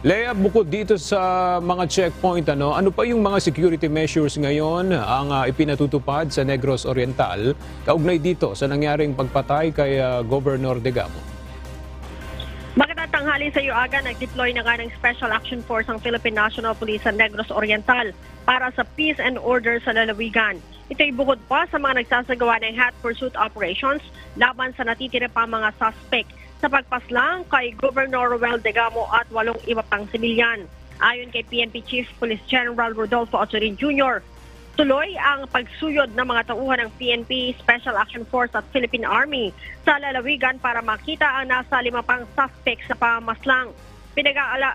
Lea, bukod dito sa mga checkpoint, ano pa yung mga security measures ngayon ang ipinatutupad sa Negros Oriental kaugnay dito sa nangyaring pagpatay kay Governor Degamo? Magandang tanghali sa iyo, Aga. Nag-deploy na nga ng Special Action Force ang Philippine National Police sa Negros Oriental para sa peace and order sa lalawigan. Ito'y bukod pa sa mga nagsasagawa ng hot pursuit operations laban sa natitira pa mga suspect sa pagpaslang kay Governor Roel Degamo at 8 iba pang sibilyan. Ayon kay PNP Chief Police General Rodolfo Azurin Jr., tuloy ang pagsuyod ng mga tauhan ng PNP Special Action Force at Philippine Army sa lalawigan para makita ang nasa 5 pang suspect sa pamamaslang.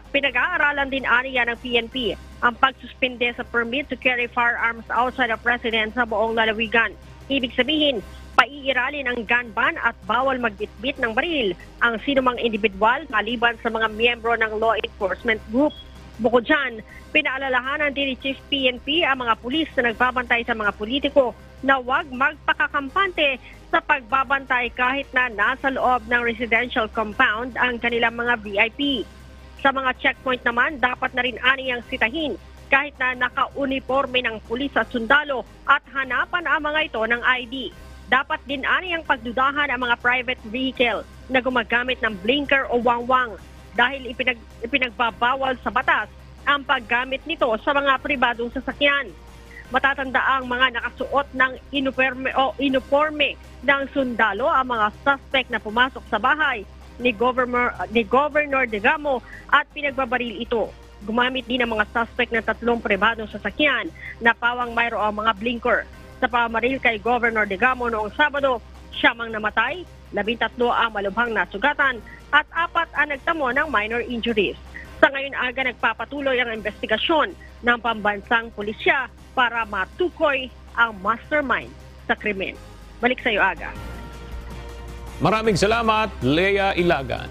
Pinag-aaralan din aniya ng PNP ang pagsuspinde sa permit to carry firearms outside of residence sa buong lalawigan. Ibig sabihin, paiiralin ang gun ban at bawal magbitbit ng baril ang sinumang individual maliban sa mga miyembro ng law enforcement group. Bukod dyan, pinaalalahanan din ni Chief PNP ang mga pulis na nagbabantay sa mga politiko na huwag magpakakampante sa pagbabantay kahit na nasa loob ng residential compound ang kanilang mga VIP. Sa mga checkpoint naman, dapat na rin aniyang sitahin kahit na naka-uniforme ng pulis at sundalo at hanapan ang mga ito ng ID. Dapat din aniyang pagdudahan ang mga private vehicle na gumagamit ng blinker o wangwang dahil ipinagbabawal sa batas ang paggamit nito sa mga pribadong sasakyan. Matatanda ang mga nakasuot ng uniforme ng sundalo ang mga suspect na pumasok sa bahay ni Governor Degamo at pinagbabaril ito. Gumamit din ang mga suspect ng 3 pribadong sasakyan na pawang mayroong mga blinker. Sa pamaril kay Governor Degamo noong Sabado, 7 ang namatay, 13 ang malubhang nasugatan at 4 ang nagtamo ng minor injuries. Sa ngayon, Aga, nagpapatuloy ang investigasyon ng pambansang pulisya para matukoy ang mastermind sa krimen. Balik sa iyo, Aga. Maraming salamat, Lea Ilagan.